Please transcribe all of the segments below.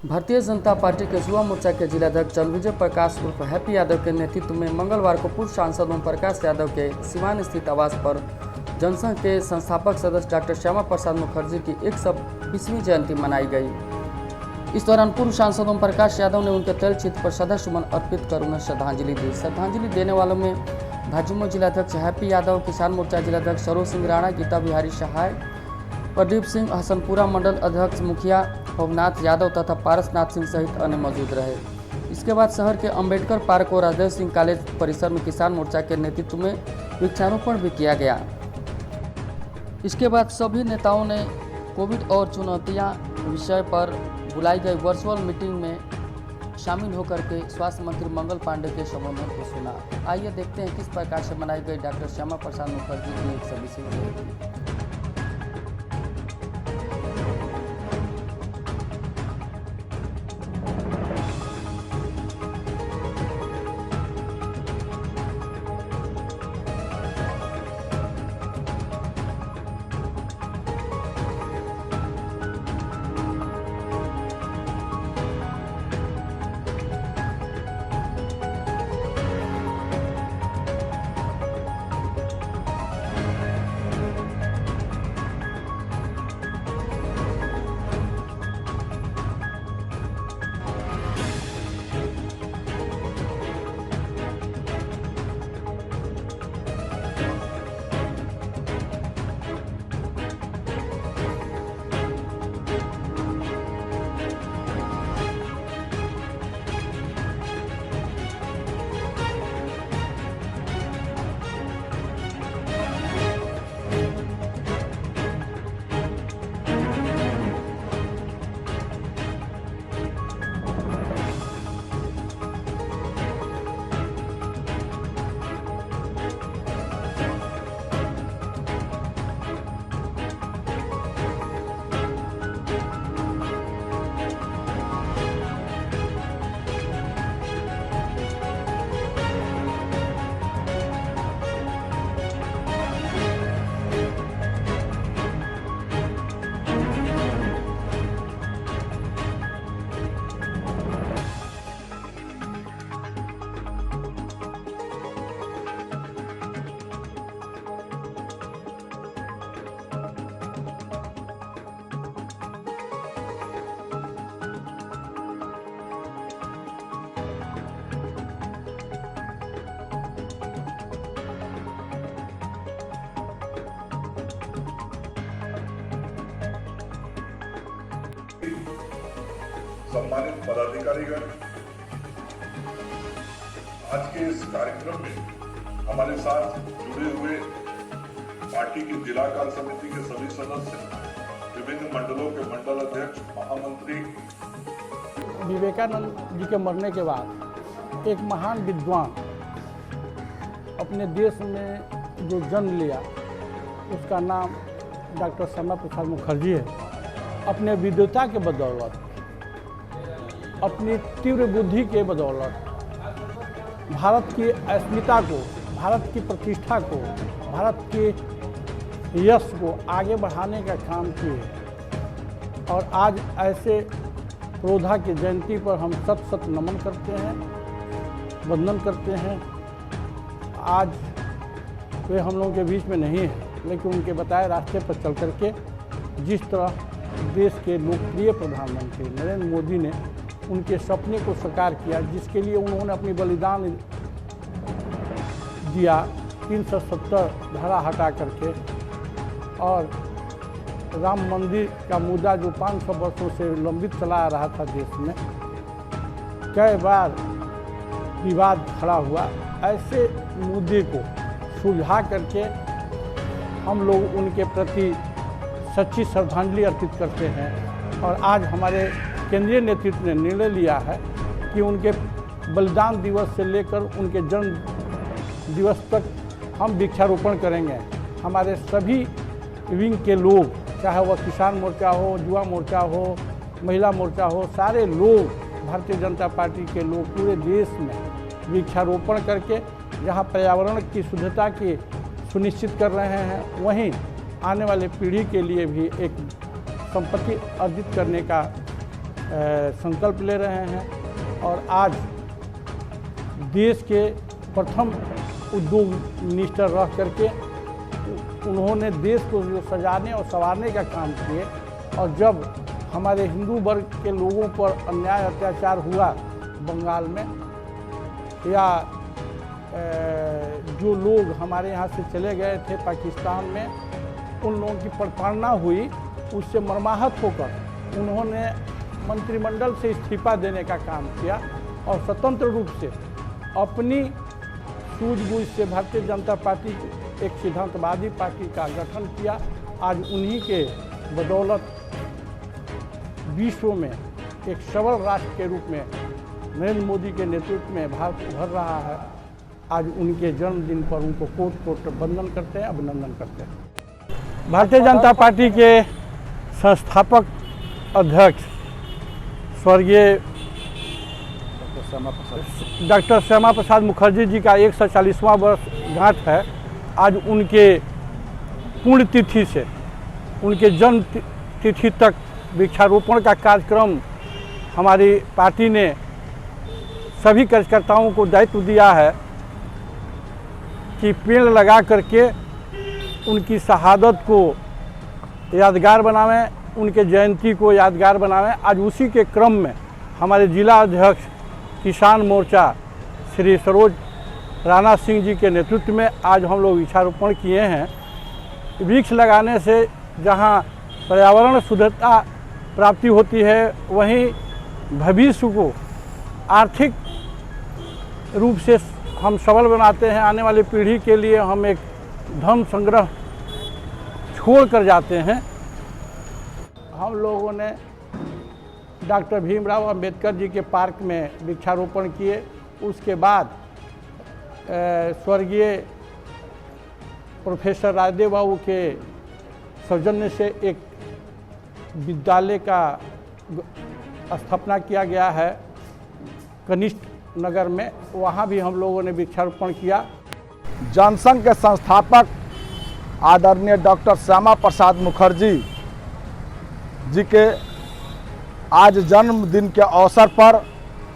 Bharatiya Janata party के युवा मोर्चा के जिलाध्यक्ष जन्मविजय प्रकाश उर्फ हैप्पी यादव के नेतृत्व में मंगलवार को पूर्व सांसद ओम प्रकाश यादव के सिवान स्थित आवास पर जनसंघ के संस्थापक सदस्य डॉक्टर श्यामा प्रसाद मुखर्जी की 120वीं जयंती मनाई गई। इस दौरान पूर्व सांसद ओम प्रकाश यादव ने उनके तैल चित्र पर श्रद्धासुमन अर्पित कर उन्हें श्रद्धांजलि दी। श्रद्धांजलि देने वालों में भाजपा जिलाध्यक्ष हैप्पी यादव, किसान मोर्चा जिलाध्यक्ष सरोज सिंह राणा, गीता बिहारी सहाय, प्रदीप सिंह, हसनपुरा मंडल अध्यक्ष मुखिया भवनाथ यादव तथा पारसनाथ सिंह सहित अन्य मौजूद रहे। इसके बाद शहर के अंबेडकर पार्क और राजदेव सिंह कॉलेज परिसर में किसान मोर्चा के नेतृत्व में वृक्षारोपण भी किया गया। इसके बाद सभी नेताओं ने कोविड और चुनौतियां विषय पर बुलाई गई वर्चुअल मीटिंग में शामिल होकर के स्वास्थ्य मंत्री मंगल पांडे के संबोधन को सुना। आइए देखते हैं किस प्रकार से मनाई गई डॉक्टर श्यामा प्रसाद मुखर्जी की 120वीं जयंती। सम्मानित पदाधिकारीगण, आज के इस कार्यक्रम में हमारे साथ जुड़े हुए पार्टी की जिला कार्य समिति के सभी सदस्य, विभिन्न मंडलों के मंडल अध्यक्ष, महामंत्री। विवेकानंद जी के मरने के बाद एक महान विद्वान अपने देश में जो जन्म लिया उसका नाम डॉक्टर श्यामा प्रसाद मुखर्जी है। अपने विद्वता के बदौलत, अपनी तीव्र बुद्धि के बदौलत भारत की अस्मिता को, भारत की प्रतिष्ठा को, भारत के यश को आगे बढ़ाने का काम किए। और आज ऐसे प्रोधा की जयंती पर हम सत सत नमन करते हैं, वंदन करते हैं। आज वे हम लोगों के बीच में नहीं है, लेकिन उनके बताए रास्ते पर चल करके जिस तरह देश के लोकप्रिय प्रधानमंत्री नरेंद्र मोदी ने उनके सपने को साकार किया, जिसके लिए उन्होंने अपनी बलिदान दिया 370 धारा हटा करके, और राम मंदिर का मुद्दा जो 500 वर्षों से लंबित चला आ रहा था देश में, कई बार विवाद खड़ा हुआ। ऐसे मुद्दे को सुलझा करके हम लोग उनके प्रति सच्ची श्रद्धांजलि अर्पित करते हैं। और आज हमारे केंद्रीय नेतृत्व ने निर्णय लिया है कि उनके बलिदान दिवस से लेकर उनके जन्म दिवस तक हम वृक्षारोपण करेंगे। हमारे सभी विंग के लोग, चाहे वह किसान मोर्चा हो, युवा मोर्चा हो, महिला मोर्चा हो, सारे लोग, भारतीय जनता पार्टी के लोग पूरे देश में वृक्षारोपण करके जहां पर्यावरण की शुद्धता की सुनिश्चित कर रहे हैं, वहीं आने वाले पीढ़ी के लिए भी एक संपत्ति अर्जित करने का संकल्प ले रहे हैं और आज देश के प्रथम उद्योग मिनिस्टर रह करके उन्होंने देश को जो सजाने और संवारने का काम किए। और जब हमारे हिंदू वर्ग के लोगों पर अन्याय अत्याचार हुआ बंगाल में, या जो लोग हमारे यहाँ से चले गए थे पाकिस्तान में, उन लोगों की प्रताड़ना हुई, उससे मर्माहत होकर उन्होंने मंत्रिमंडल से इस्तीफा देने का काम किया और स्वतंत्र रूप से अपनी सूझबूझ से भारतीय जनता पार्टी, एक सिद्धांतवादी पार्टी का गठन किया। आज उन्हीं के बदौलत विश्व में एक सबल राष्ट्र के रूप में नरेंद्र मोदी के नेतृत्व में भारत उभर रहा है। आज उनके जन्मदिन पर उनको कोट कोट वंदन करते हैं, अभिनंदन करते हैं। भारतीय जनता पार्टी के संस्थापक अध्यक्ष स्वर्गीय डॉक्टर श्यामा प्रसाद मुखर्जी जी का 140वां वर्षगांठ है। आज उनके पुण्यतिथि से उनके जन्म तिथि तक वृक्षारोपण का कार्यक्रम हमारी पार्टी ने सभी कार्यकर्ताओं को दायित्व दिया है कि पेड़ लगा करके उनकी शहादत को यादगार बनावें, उनके जयंती को यादगार बनावें। आज उसी के क्रम में हमारे जिला अध्यक्ष किसान मोर्चा श्री सरोज राणा सिंह जी के नेतृत्व में आज हम लोग वृक्षारोपण किए हैं। वृक्ष लगाने से जहां पर्यावरण शुद्धता प्राप्ति होती है, वहीं भविष्य को आर्थिक रूप से हम सबल बनाते हैं। आने वाली पीढ़ी के लिए हम एक धन संग्रह छोड़ कर जाते हैं। हम लोगों ने डॉक्टर भीमराव अंबेडकर जी के पार्क में वृक्षारोपण किए। उसके बाद स्वर्गीय प्रोफेसर राजदेव बाबू के सौजन्य से एक विद्यालय का स्थापना किया गया है कनिष्ठ नगर में, वहाँ भी हम लोगों ने वृक्षारोपण किया। जनसंघ के संस्थापक आदरणीय डॉक्टर श्यामा प्रसाद मुखर्जी जी के आज जन्मदिन के अवसर पर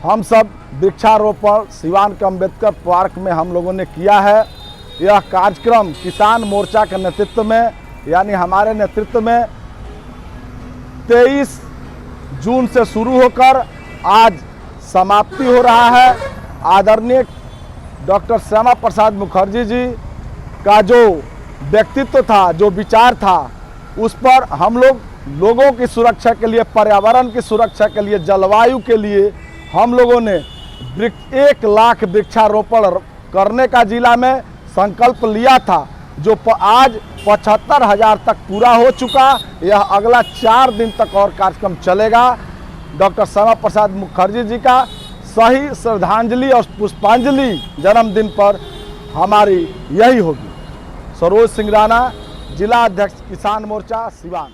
हम सब वृक्षारोपण सिवान के अम्बेडकर पार्क में हम लोगों ने किया है। यह कार्यक्रम किसान मोर्चा के नेतृत्व में, यानी हमारे नेतृत्व में 23 जून से शुरू होकर आज समाप्ति हो रहा है। आदरणीय डॉक्टर श्यामा प्रसाद मुखर्जी जी का जो व्यक्तित्व था, जो विचार था, उस पर हम लोगों की सुरक्षा के लिए, पर्यावरण की सुरक्षा के लिए, जलवायु के लिए हम लोगों ने 1 लाख वृक्षारोपण करने का जिला में संकल्प लिया था, जो आज 75,000 तक पूरा हो चुका। यह अगला 4 दिन तक और कार्यक्रम चलेगा। डॉक्टर श्यामा प्रसाद मुखर्जी जी का सही श्रद्धांजलि और पुष्पांजलि जन्मदिन पर हमारी यही होगी। सरोज सिंह राणा, जिला अध्यक्ष किसान मोर्चा सिवान।